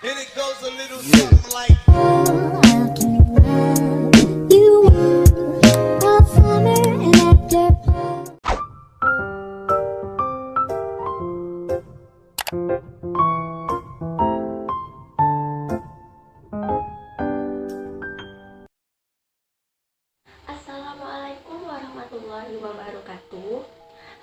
And it goes a little something like Assalamualaikum warahmatullahi wabarakatuh.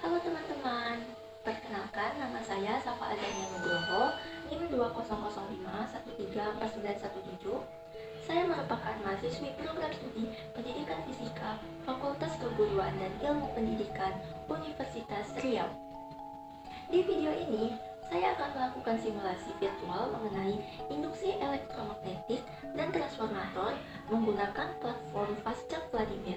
Halo teman-teman, perkenalkan nama saya Safa Azania Nugroho, NIM 20051349117. Saya merupakan mahasiswi program studi Pendidikan Fisika Fakultas Keguruan dan Ilmu Pendidikan Universitas Riau. Di video ini, saya akan melakukan simulasi virtual mengenai induksi elektromagnetik dan transformator menggunakan platform Fastchat Vladimir.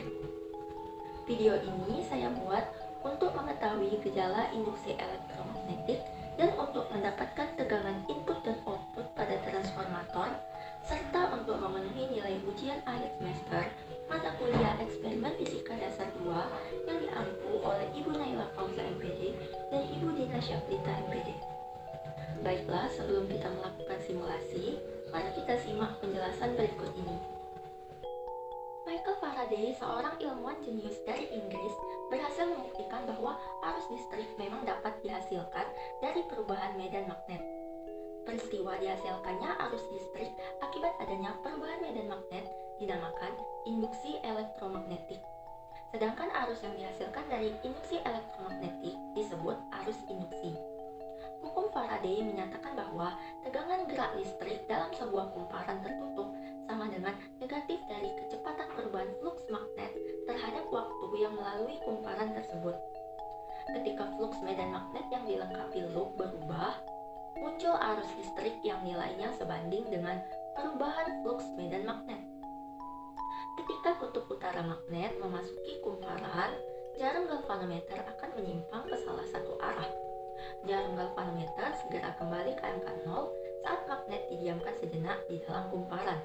Video ini saya buat untuk mengetahui gejala induksi elektromagnetik dan untuk mendapatkan tegangan input dan output pada transformator, serta untuk memenuhi nilai ujian akhir semester mata kuliah eksperimen fisika dasar 2 yang diampu oleh Ibu Naila Fauza MPD dan Ibu Dina Syaplita MPD. Baiklah, sebelum kita melakukan simulasi, mari kita simak penjelasan berikut ini. Michael Faraday, seorang ilmuwan jenius dari Inggris, berhasil membuktikan bahwa arus listrik memang dapat dihasilkan dari perubahan medan magnet. Peristiwa dihasilkannya arus listrik akibat adanya perubahan medan magnet dinamakan induksi elektromagnetik. Sedangkan arus yang dihasilkan dari induksi elektromagnetik disebut arus induksi. Hukum Faraday menyatakan bahwa tegangan gerak listrik dalam sebuah kumparan tertutup sama dengan negatif dari kecepatan perubahan fluks magnet terhadap waktu yang melalui kumparan tersebut. Ketika fluks medan magnet yang dilengkapi loop berubah, muncul arus listrik yang nilainya sebanding dengan perubahan fluks medan magnet. Ketika kutub utara magnet memasuki kumparan, jarum galvanometer akan menyimpang ke salah satu arah. Jarum galvanometer segera kembali ke angka 0 saat magnet didiamkan sejenak di dalam kumparan.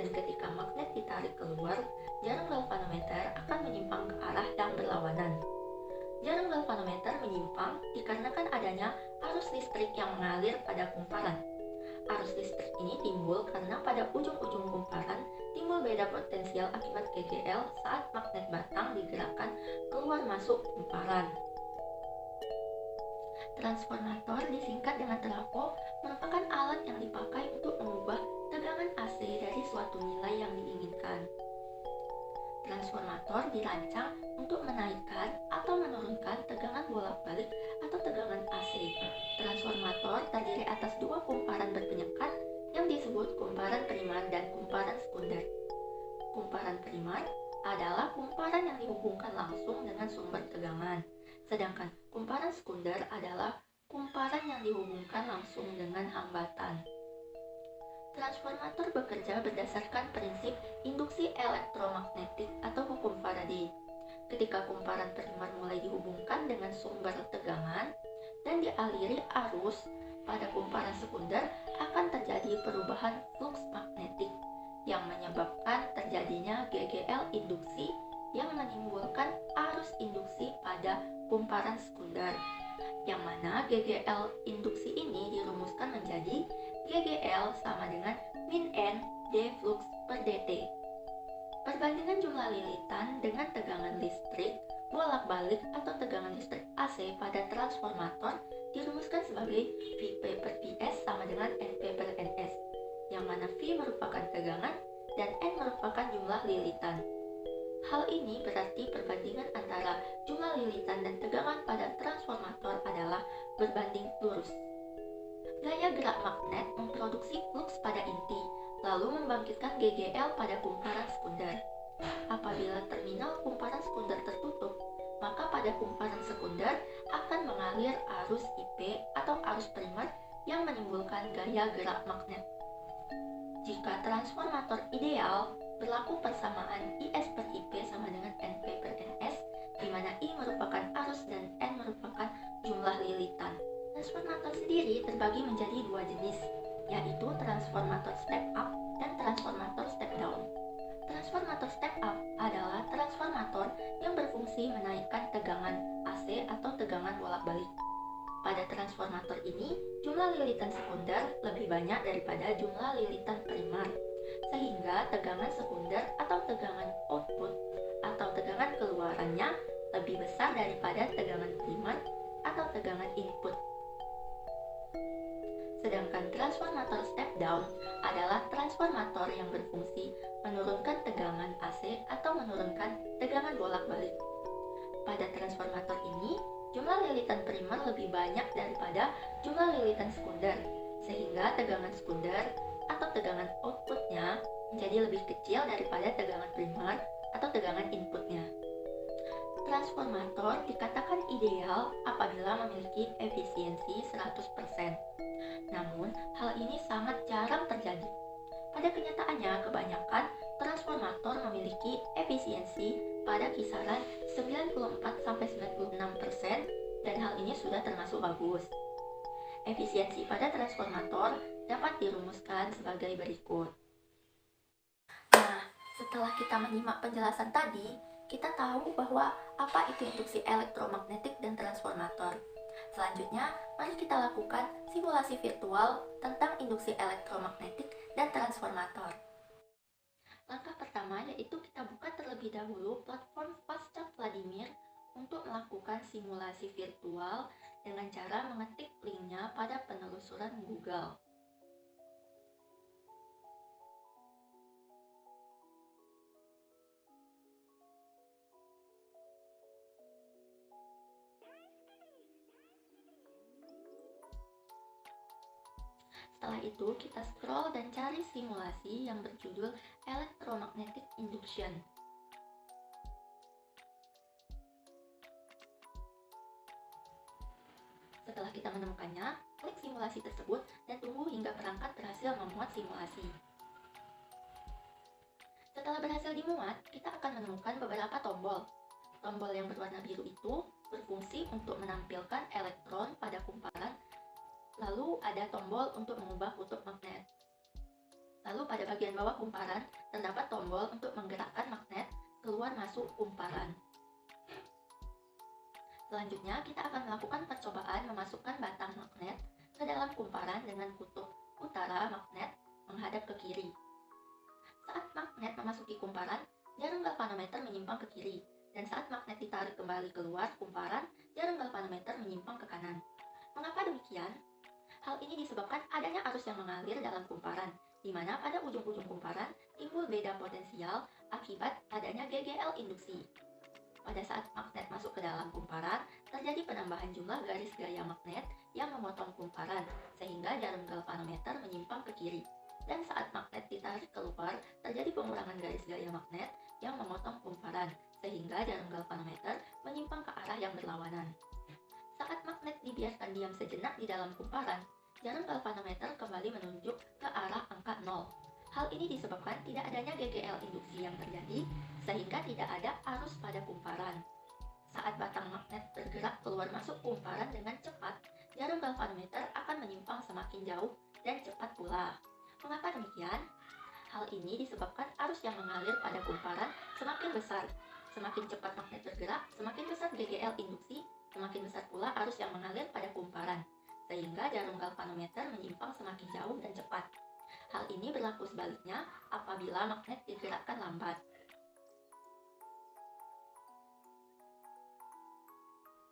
Dan ketika magnet ditarik keluar, jarum galvanometer akan menyimpang ke arah yang berlawanan. Jarum galvanometer menyimpang dikarenakan adanya arus listrik yang mengalir pada kumparan. Arus listrik ini timbul karena pada ujung-ujung kumparan timbul beda potensial akibat GGL saat magnet batang digerakkan keluar masuk kumparan. Transformator, disingkat dengan trafo, merupakan alat yang dipakai untuk mengubah tegangan AC dari suatu nilai yang diinginkan. Transformator dirancang untuk menaikkan atau menurunkan tegangan bolak-balik atau tegangan AC. Transformator terdiri atas dua kumparan berpenyekat yang disebut kumparan primar dan kumparan sekunder. Kumparan primar adalah kumparan yang dihubungkan langsung dengan sumber tegangan, sedangkan kumparan sekunder adalah kumparan yang dihubungkan langsung dengan hambatan. Transformator bekerja berdasarkan prinsip induksi elektromagnetik atau hukum Faraday. Ketika kumparan primar mulai dihubungkan dengan sumber tegangan dan dialiri arus, pada kumparan sekunder akan terjadi perubahan fluks magnetik yang menyebabkan terjadinya GGL induksi yang menimbulkan arus induksi pada kumparan sekunder, yang mana GGL induksi ini dirumuskan menjadi GGL sama dengan min N D flux per dt. Perbandingan jumlah lilitan dengan tegangan listrik bolak-balik atau tegangan listrik AC pada transformator dirumuskan sebagai Vp per Ps sama dengan Np per Ns, yang mana V merupakan tegangan dan N merupakan jumlah lilitan. Hal ini berarti perbandingan antara jumlah lilitan dan tegangan pada transformator adalah berbanding lurus. Gaya gerak magnet memproduksi fluks pada inti, lalu membangkitkan GGL pada kumparan sekunder. Apabila terminal kumparan sekunder tertutup, maka pada kumparan sekunder akan mengalir arus IP atau arus primer yang menimbulkan gaya gerak magnet. Jika transformator ideal, berlaku persamaan IS per IP sama dengan NP per NS, di mana I merupakan arus dan N merupakan jumlah lilitan. Transformator sendiri terbagi menjadi dua jenis, yaitu transformator step up dan transformator step down. Transformator step up adalah transformator yang berfungsi menaikkan tegangan AC atau tegangan bolak-balik. Pada transformator ini, jumlah lilitan sekunder lebih banyak daripada jumlah lilitan primer, sehingga tegangan sekunder atau tegangan output atau tegangan keluarannya lebih besar daripada tegangan primer atau tegangan input. Sedangkan transformator step down adalah transformator yang berfungsi menurunkan tegangan AC atau menurunkan tegangan bolak-balik. Pada transformator ini, jumlah lilitan primer lebih banyak daripada jumlah lilitan sekunder, sehingga tegangan sekunder atau tegangan outputnya menjadi lebih kecil daripada tegangan primer atau tegangan inputnya. Transformator dikatakan ideal apabila memiliki efisiensi 100%. Namun, hal ini sangat jarang terjadi. Pada kenyataannya, kebanyakan transformator memiliki efisiensi pada kisaran 94-96% dan hal ini sudah termasuk bagus. Efisiensi pada transformator dapat dirumuskan sebagai berikut. Nah, setelah kita menyimak penjelasan tadi, kita tahu bahwa apa itu induksi elektromagnetik dan transformator. Selanjutnya, mari kita lakukan simulasi virtual tentang induksi elektromagnetik dan transformator. Langkah pertama yaitu kita buka terlebih dahulu platform Pasca Vladimir untuk melakukan simulasi virtual dengan cara mengetik linknya pada penelusuran Google. Setelah itu, kita scroll dan cari simulasi yang berjudul Electromagnetic Induction. Setelah kita menemukannya, klik simulasi tersebut dan tunggu hingga perangkat berhasil memuat simulasi. Setelah berhasil dimuat, kita akan menemukan beberapa tombol. Tombol yang berwarna biru itu berfungsi untuk menampilkan elektron pada kumparan. Lalu ada tombol untuk mengubah kutub magnet. Lalu pada bagian bawah kumparan terdapat tombol untuk menggerakkan magnet keluar masuk kumparan. Selanjutnya kita akan melakukan percobaan memasukkan batang magnet ke dalam kumparan dengan kutub utara magnet menghadap ke kiri. Saat magnet memasuki kumparan, jarum galvanometer menyimpang ke kiri, dan saat magnet ditarik kembali keluar kumparan, jarum galvanometer menyimpang ke kanan. Mengapa demikian? Hal ini disebabkan adanya arus yang mengalir dalam kumparan, di mana pada ujung-ujung kumparan timbul beda potensial akibat adanya GGL induksi. Pada saat magnet masuk ke dalam kumparan, terjadi penambahan jumlah garis gaya magnet yang memotong kumparan, sehingga jarum galvanometer menyimpang ke kiri. Dan saat magnet ditarik keluar, terjadi pengurangan garis gaya magnet yang memotong kumparan, sehingga jarum galvanometer menyimpang ke arah yang berlawanan. Saat magnet dibiarkan diam sejenak di dalam kumparan, jarum galvanometer kembali menunjuk ke arah angka 0. Hal ini disebabkan tidak adanya GGL induksi yang terjadi, sehingga tidak ada arus pada kumparan. Saat batang magnet bergerak keluar masuk kumparan dengan cepat, jarum galvanometer akan menyimpang semakin jauh dan cepat pula. Mengapa demikian? Hal ini disebabkan arus yang mengalir pada kumparan semakin besar. Semakin cepat magnet bergerak, semakin besar GGL induksi, semakin besar pula arus yang mengalir pada kumparan, sehingga jarum galvanometer menyimpang semakin jauh dan cepat. Hal ini berlaku sebaliknya apabila magnet digerakkan lambat.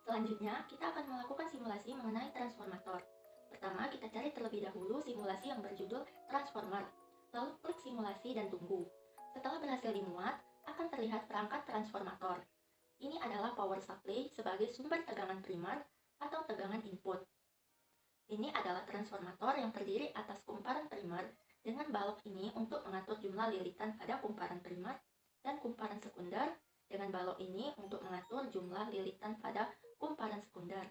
Selanjutnya, kita akan melakukan simulasi mengenai transformator. Pertama, kita cari terlebih dahulu simulasi yang berjudul transformer, lalu klik simulasi dan tunggu. Setelah berhasil dimuat, akan terlihat perangkat transformator. Ini adalah power supply sebagai sumber tegangan primer atau tegangan input. Ini adalah transformator yang terdiri atas kumparan primer dengan balok ini untuk mengatur jumlah lilitan pada kumparan primer dan kumparan sekunder dengan balok ini untuk mengatur jumlah lilitan pada kumparan sekunder.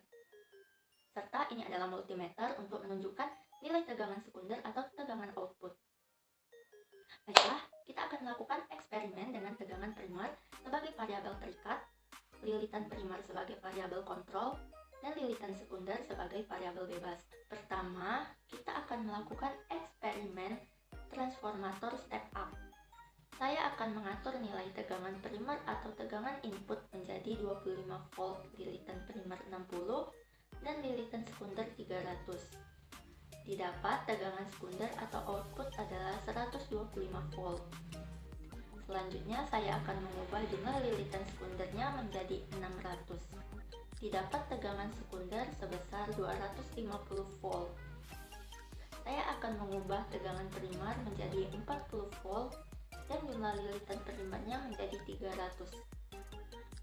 Serta ini adalah multimeter untuk menunjukkan nilai tegangan sekunder atau tegangan output. Baiklah, kita akan melakukan eksperimen dengan tegangan primer sebagai variabel terikat, lilitan primer sebagai variabel kontrol, dan lilitan sekunder sebagai variabel bebas. Pertama, kita akan melakukan eksperimen transformator step up. Saya akan mengatur nilai tegangan primer atau tegangan input menjadi 25 volt lilitan primer 60 dan lilitan sekunder 300. Didapat tegangan sekunder atau output adalah 125 volt. Selanjutnya saya akan mengubah jumlah lilitan sekundernya menjadi 600. Didapat tegangan sekunder sebesar 250 volt. Saya akan mengubah tegangan primer menjadi 40 volt dan jumlah lilitan primernya menjadi 300.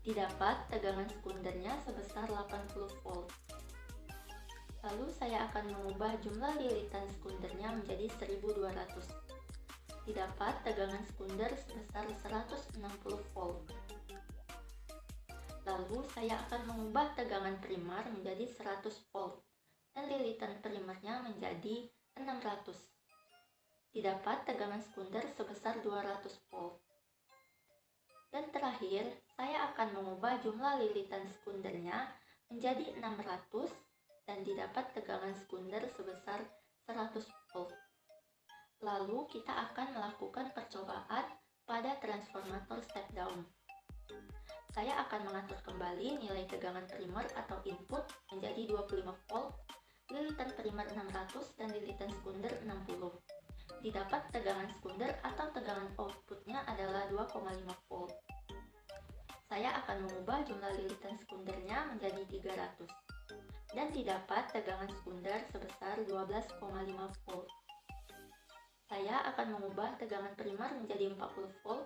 Didapat tegangan sekundernya sebesar 80 volt. Lalu saya akan mengubah jumlah lilitan sekundernya menjadi 1200. Didapat tegangan sekunder sebesar 160 volt. Lalu saya akan mengubah tegangan primer menjadi 100 volt dan lilitan primernya menjadi 600. Didapat tegangan sekunder sebesar 200 volt. Dan terakhir, saya akan mengubah jumlah lilitan sekundernya menjadi 600 dan didapat tegangan sekunder sebesar 100 volt. Lalu kita akan melakukan percobaan pada transformator step down. Saya akan mengatur kembali nilai tegangan primer atau input menjadi 25 volt, lilitan primer 600 dan lilitan sekunder 60. Didapat tegangan sekunder atau tegangan outputnya adalah 2,5 volt. Saya akan mengubah jumlah lilitan sekundernya menjadi 300 dan didapat tegangan sekunder sebesar 12,5 volt. Saya akan mengubah tegangan primer menjadi 40 volt,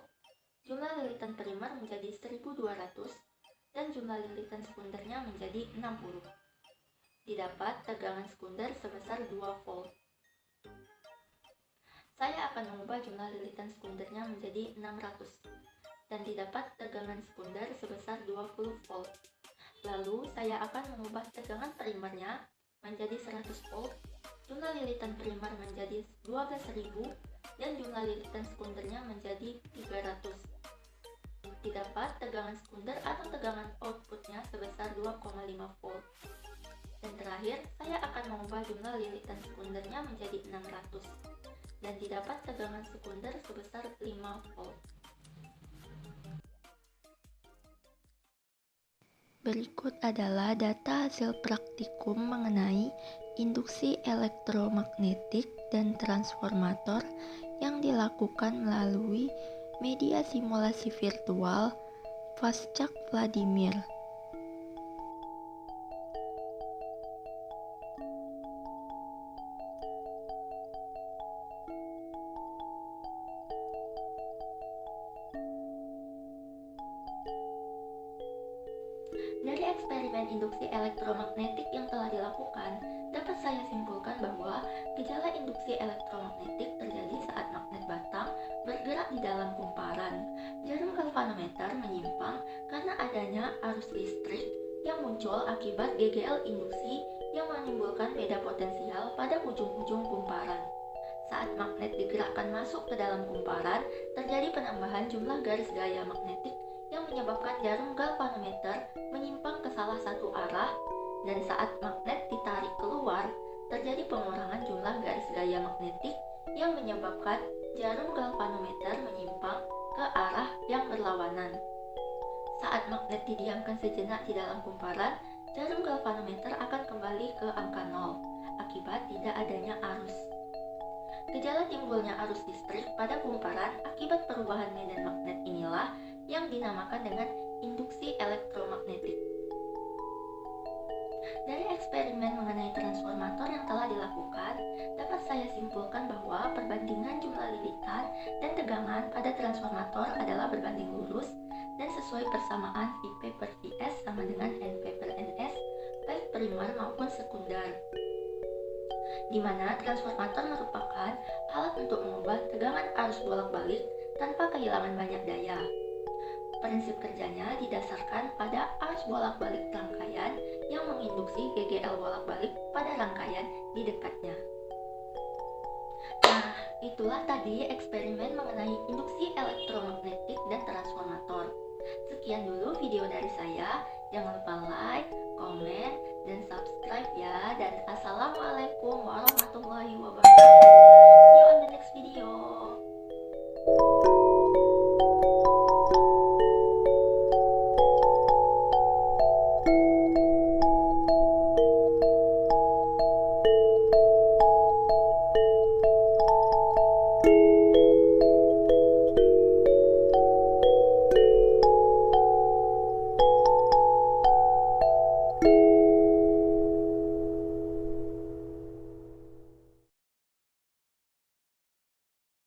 jumlah lilitan primer menjadi 1200 dan jumlah lilitan sekundernya menjadi 60. Didapat tegangan sekunder sebesar 2 volt. Saya akan mengubah jumlah lilitan sekundernya menjadi 600 dan didapat tegangan sekunder sebesar 20 volt. Lalu saya akan mengubah tegangan primernya menjadi 100 volt, jumlah lilitan primer menjadi 12.000 dan jumlah lilitan sekundernya menjadi 300. Didapat tegangan sekunder atau tegangan outputnya sebesar 2,5 volt. Dan terakhir, saya akan mengubah jumlah lilitan sekundernya menjadi 600 dan didapat tegangan sekunder sebesar 5 volt. Berikut adalah data hasil praktikum mengenai induksi elektromagnetik dan transformator yang dilakukan melalui media simulasi virtual Vaschak Vladimir. Dari eksperimen induksi elektromagnetik yang telah dilakukan, dapat saya simpulkan bahwa gejala induksi elektromagnetik terjadi saat magnet batang bergerak di dalam kumparan. Jarum galvanometer menyimpang karena adanya arus listrik yang muncul akibat GGL induksi yang menimbulkan beda potensial pada ujung-ujung kumparan. Saat magnet digerakkan masuk ke dalam kumparan, terjadi penambahan jumlah garis gaya magnetik yang menyebabkan jarum galvanometer menyimpang ke salah satu arah, dan saat magnet ditarik keluar, terjadi pengurangan jumlah garis gaya magnetik yang menyebabkan jarum galvanometer menyimpang ke arah yang berlawanan. Saat magnet didiamkan sejenak di dalam kumparan, jarum galvanometer akan kembali ke angka 0 akibat tidak adanya arus. Gejala timbulnya arus listrik pada kumparan akibat perubahan medan magnet inilah yang dinamakan dengan induksi elektromagnetik. Dari eksperimen mengenai transformator yang telah dilakukan, dapat saya simpulkan bahwa perbandingan jumlah lilitan dan tegangan pada transformator adalah berbanding lurus dan sesuai persamaan Vp per Vs sama dengan Np per Ns, baik primer maupun sekunder, di mana transformator merupakan alat untuk mengubah tegangan arus bolak-balik tanpa kehilangan banyak daya. Prinsip kerjanya didasarkan pada arus bolak-balik rangkaian yang menginduksi GGL bolak-balik pada rangkaian di dekatnya. Nah, itulah tadi eksperimen mengenai induksi elektromagnetik dan transformator. Sekian dulu video dari saya. Jangan lupa like, komen, dan subscribe ya. Dan assalamualaikum warahmatullahi wabarakatuh.